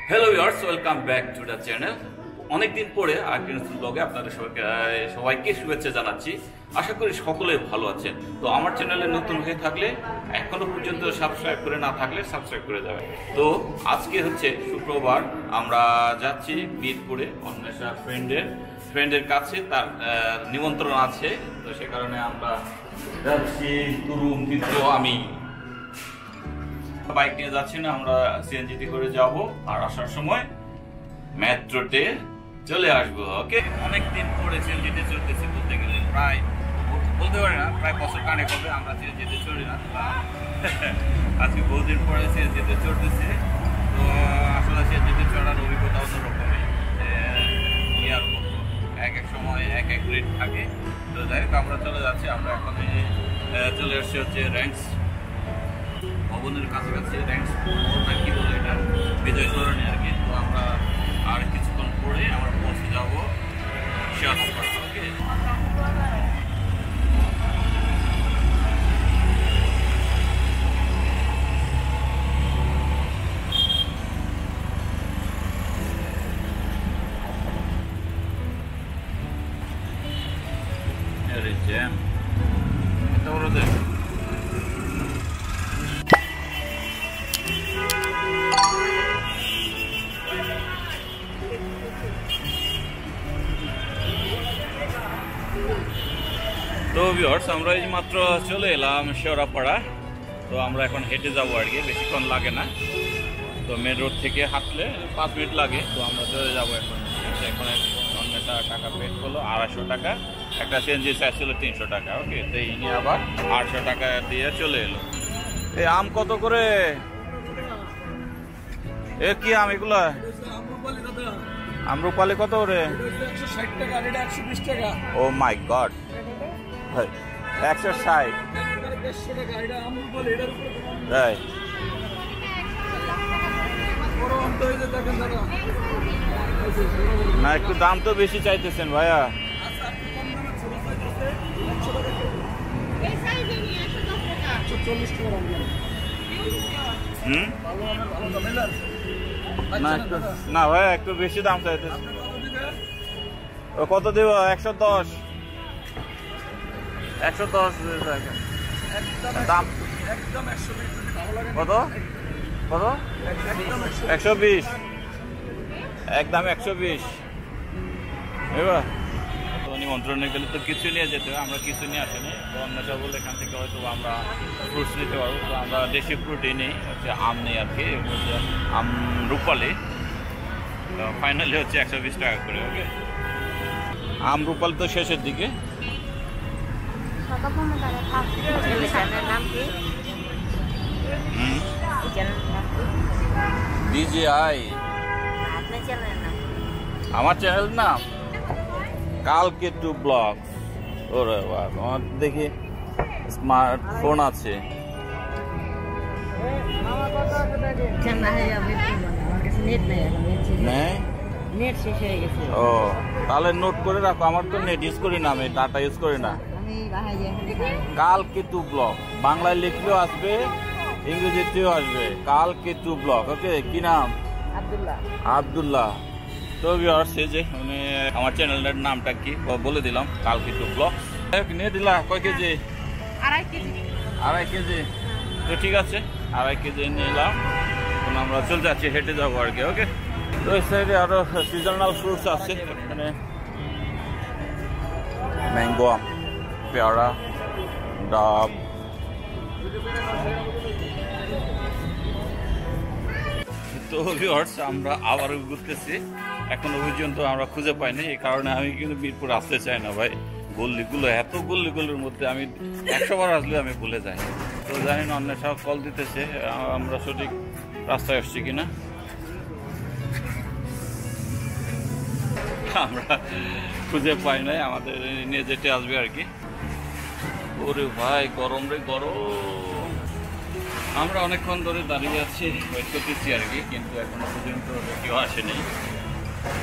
Hello viewers, welcome back to the channel. অনেকদিন পরে আরেকটি নতুন ব্লগে আপনাদের সবাইকে শুভেচ্ছা জানাচ্ছি। আশা করি সকলে ভালো আছেন। তো আমার চ্যানেলে নতুন হয়ে থাকলে এখনো পর্যন্ত সাবস্ক্রাইব করে না থাকলে সাবস্ক্রাইব করে যাবেন। তো আজকে হচ্ছে শুক্রবার, আমরা যাচ্ছি মিরপুরে অন্বেষা ফ্রেন্ডের কাছে, তার নিমন্ত্রণ আছে। তো সে কারণে আমরা যাচ্ছি। তুরুম কিন্তু আমি বাইক নিয়ে যাচ্ছি না, আমরা সিএনজিতে করে যাব, আর আসার সময় মেট্রোতে চলে আসবো। ওকে, অনেকদিন পরে সিএনজিতে চলতেছি, বলতে গেলে প্রায় বলতে পারি না, প্রায় বছর কানেক হবে আমরা সিএনজিতে চলি না। আজকে বহুদিন পরে সিএনজিতে চলতেছে। তো আসলে সিএনজিতে চড়ার অভিজ্ঞতা অন্যরকমই, ইয়ার মতো এক এক সময় এক এক রেট থাকে। তো যাই হোক, আমরা চলে যাচ্ছি। আমরা এখন চলে আসছি হচ্ছে র্যাঙ্কস ভবনের কাছাকাছি, র্যাঙ্কস না কি বলে এটা, বিজয় সরণি আর কি। তো আমরা আর কিছুক্ষণ পরে আমরা পৌঁছে যাবো শেয়ারপাড়া। ওকে, জ্যাম এত বড় দেখ। তো ভিউয়ার্স, আমরা এই মাত্র চলে এলাম শেওড়াপাড়া। তো আমরা এখন হেঁটে যাবো আর কি, বেশিক্ষণ লাগে না। তো মেন রোড থেকে হাঁটলে 5 মিনিট লাগে। তো আমরা চলে যাবো এখন। এখন অন্যটা টাকা পেড করলো 250 টাকা, একটা সিএনজি চাইছিল 300 টাকা। ওকে, তো ইনি আবার 800 টাকা দিয়ে চলে এলো। এই আম কত করে? এ কি আম এগুলা? আম্রপালি কত করে? 160 টাকা, এটা 120 টাকা। ও মাই গড, 160 তাই? না, একটু দাম তো বেশি চাইতেছেন ভাইয়া। না ভাইয়া, একটু বেশি দাম চাইতেছেন। কত দেব? 110 দাম। কত কত? 120, একদম 120। এবার নিমন্ত্রণে গেলে তো কিছু নিয়ে যেতে হবে, আমরা কিছু নিয়ে আসিনি। তো অন্য সব বলে এখান থেকে হয়তো আমরা ফ্রুটস নিতে পারবো। তো আমরা দেশি ফ্রুটই নেই, হচ্ছে আম নেই আর কি, হচ্ছে আম রূপালি। ফাইনালি হচ্ছে 120 টাকা করে। ওকে, আম রূপালি তো শেষের দিকে। ডিজিআই আমার চ্যানেল নাম কালকেতু ব্লগস। ওরে বাবা, আমার দেখি স্মার্টফোন আছে। ও, তাহলে নোট করে রাখো। আমার তো নেট ইউজ করি না, আমি ডাটা ইউজ করি না। কালকেতু ব্লগ বাংলায় লিখলেও আসবে, ইংরেজিতেও আসবে, কালকেতু ব্লগ। ওকে, কি নাম? আব্দুল্লাহ। তো ভিউয়ার্স, এই যে মানে আমার চ্যানেলের নামটা কি বলে দিলাম, কালকেতু ব্লগ। নিয়ে দিলা কয় কেজি? 2.5 কেজি। তো ঠিক আছে, 2.5 কেজি নিলাম। এখন আমরা চলে যাচ্ছি, হেঁটে যাবো আর কি। ওকে, তো এই সাইডে আরো সিজনাল ফ্রুটস আছে, এখানে ম্যাঙ্গো, আম, পেয়ারা, ডাব। তো ভিউয়ার্স, আমরা আবারও ঘুরতেছি। এখনো পর্যন্ত আমরা খুঁজে পাইনি, এই কারণে আমি কিন্তু মিরপুর আসতে চাই না ভাই। গল্লিগুলো, এত গল্লিগুলোর মধ্যে আমি 100 বার আসলে আমি ভুলে যাই। তো জানি না অন্য সব কল দিতেছে, আমরা সঠিক রাস্তায় আসছি কিনা। আমরা খুঁজে পাই নাই, আমাদের নিয়ে যেতে আসবে আর কি। ওরে ভাই, গরম রে গরম। আমরা অনেকক্ষণ ধরে দাঁড়িয়ে আছি, ওয়েট করতেছি আর কি, কিন্তু এখনো পর্যন্ত কেউ আসেনি।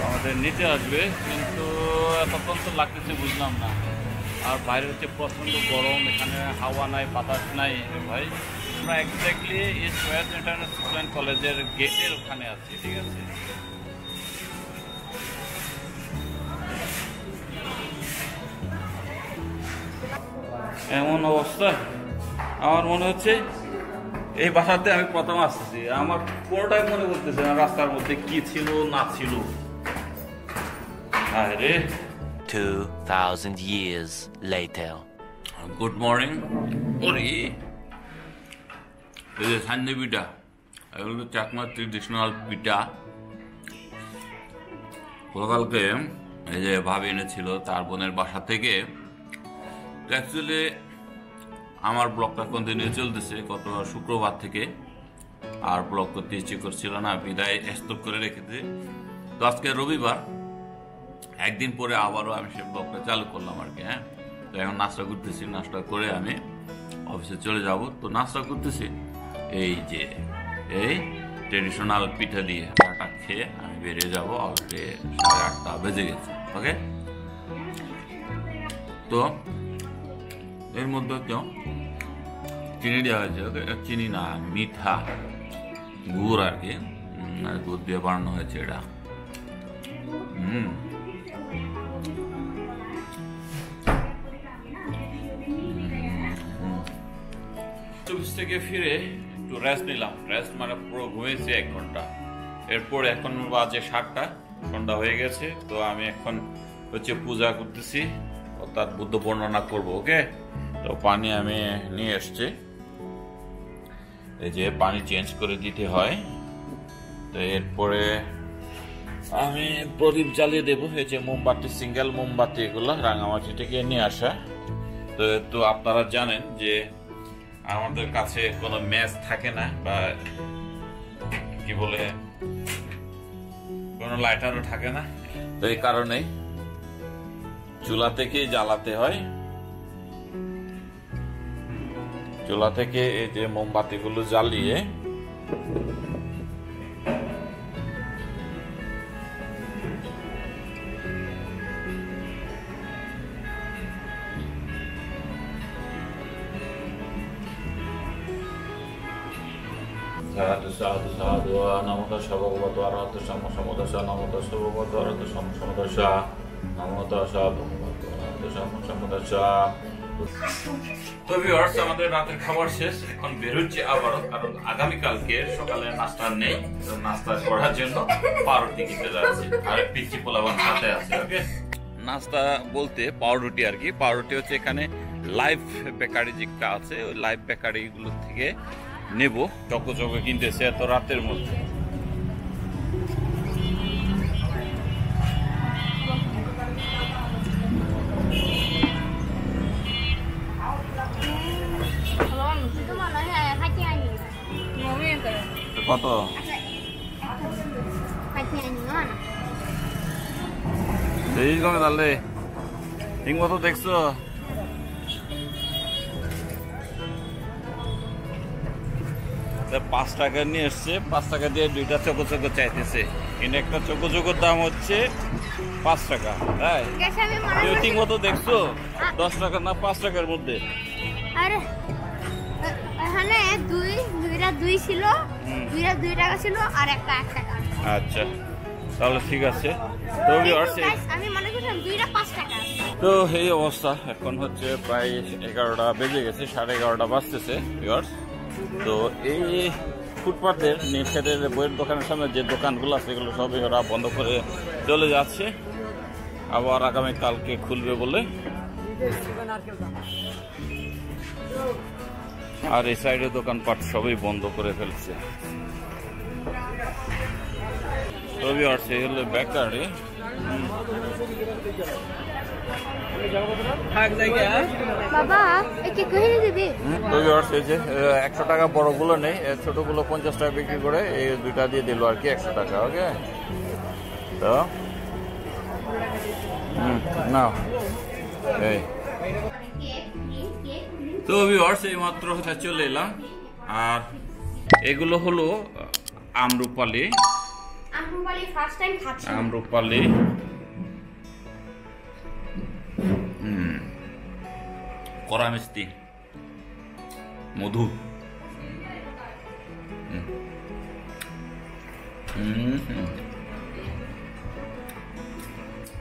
আমাদের নিতে আসবে, কিন্তু এতক্ষণ তো লাগতেছে বুঝলাম না। আর বাইরে হচ্ছে প্রচণ্ড গরম, এখানে হাওয়া নাই, বাতাস নাই ভাই। আমরা এক্স্যাক্টলি ইস্ট ওয়েস্ট ইন্টারন্যাশনাল কলেজের গেটের ওখানে আছি, ঠিক আছে? এমন অবস্থা, আমার মনে হচ্ছে এই বাসাতে আমি প্রথম আসতেছি। আমার পুরোটাই মনে করতেছে না রাস্তার মধ্যে কি ছিল না ছিল। আরে 2000 years later. Good morning. ওরে এই যে সান্ডে পিঠা, এগুলো চাকমা ট্রেডিশনাল পিঠা। গতকালকে এই যে ভাবি এনেছিল তার বোনের বাসা থেকে। অ্যাকচুয়ালি আমার ব্লগটা কন্টিনিউ চলতেছে গত শুক্রবার থেকে, আর ব্লগ করতে ইচ্ছে করছিল না, বিদায় স্টপ করে রেখেছে। তো আজকে রবিবার, একদিন পরে আবারও আমি সেই ব্লগটা চালু করলাম আর কি। হ্যাঁ, তো এখন নাস্তা করতেছি, নাস্তা করে আমি অফিসে চলে যাব। তো নাস্তা করতেছি এই যে এই ট্রেডিশনাল পিঠা দিয়ে, চাটা খেয়ে আমি বেরিয়ে যাবো। অলরেডি 8:30 বেজে গেছে। ওকে, তো এর মধ্যে কেউ চিনি দেওয়া হয়েছে। ওকে, চিনি না, মিঠা গুড় আর কি, দুধ দিয়ে বানানো হয়েছে এটা। অফিস থেকে ফিরে একটু রেস্ট নিলাম। রেস্ট মানে পুরো ঘুমিয়েছি 1 ঘন্টা। এরপর এখন বাজে 7টা, সন্ধ্যা হয়ে গেছে। তো আমি এখন হচ্ছে পূজা করতেছি, অর্থাৎ বুদ্ধ বর্ণনা করব। ওকে, তো পানি আমি নিয়ে এসছি, এই যে পানি চেঞ্জ করে দিতে হয়। তো এরপরে আমি প্রদীপ জ্বালিয়ে দেবো। এই যে মোমবাতি, সিঙ্গেল মোমবাতি, এগুলো রাঙামাটি থেকে নিয়ে আসা। তো আপনারা জানেন যে আমাদের কাছে কোনো ম্যাচ থাকে না, বা কি বলে কোনো লাইটারও থাকে না। তো এই কারণে চুলা থেকে জ্বালাতে হয়। চুলা থেকে এই যে মোমবাতিগুলো জ্বালিয়ে সাধু সাধু সাধু নমঃ ভগবতো আরহত সমসমদশা নমঃ ভগবতো আরহত সমসমদশা নমঃ ভগবতো আরহত সমসমদশা। তো ভিউয়ার্স, আমাদের রাতের খাবার শেষ, এখন বের হচ্ছে আবারও, কারণ আগামীকালকে সকালে নাস্তা নেই। তো নাস্তা করার জন্য পাউরুটি কিনতে যাচ্ছি, আর পিচি পোলাওয়ান সাথে আছে। ওকে, নাস্তা বলতে পাউরুটি আর কি। পাউরুটি হচ্ছে এখানে লাইভ বেকারি যেটা আছে, ওই লাইভ বেকারি গুলো থেকে নেব। চকো চকো কিনতেছে এত রাতের মধ্যে। কত দেখিস কমে তাহলে ঠিক মতো দেখছো? 5 টাকা নিয়ে এসছে, 5 টাকা দিয়ে 2টা চকো চকো চাইতেছে, কিন্তু একটা চকো চকোর দাম হচ্ছে 5 টাকা। তাই তুমি ঠিক মতো দেখছো? 10 টাকা না 5 টাকার মধ্যে? আরে এখানে দুইটা 2 ছিল, দুইটা 2 টাকা ছিল, আর একটা 1 টাকা। আচ্ছা, তাহলে ঠিক আছে। তো আমি মনে করছিলাম 2টা 5 টাকা। তো এই অবস্থা, এখন হচ্ছে প্রায় 11টা বেজে গেছে, 11:30 বাজতেছে ভিউয়ার্স। তো এই ফুটপাতের নিচের বইয়ের দোকানের সামনে যে দোকানগুলো আছে এগুলো সবই ওরা বন্ধ করে চলে যাচ্ছে, আবার আগামীকালকে খুলবে বলে। আর এই সাইডের দোকানপাট সবই বন্ধ করে ফেলছে। তো ভিউয়ার্স, এই হলো বেকারি। বাবা একে কইরে দিবি? তো ভিউয়ার্স, এই যে 100 টাকা বড়গুলো নেই, ছোটগুলো 50 টাকা বিক্রি করে এই 2টা দিয়ে দিল আর কি, 100 টাকা। ওকে, তো নাও এই। তো ভিউয়ার্স, এই মাত্র চলে এলাম। আর এগুলো হলো আমরুপালি। ফার্স্ট টাইম খাচ্ছি আমরুপালি, কড়া মিষ্টি, মধু,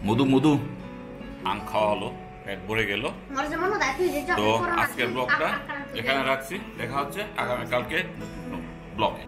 মধু মধু আম খাওয়া হলো, পেট ভরে গেল। তো আজকের ব্লগটা এখানে রাখছি, দেখা হচ্ছে আগামীকালকে ব্লগে।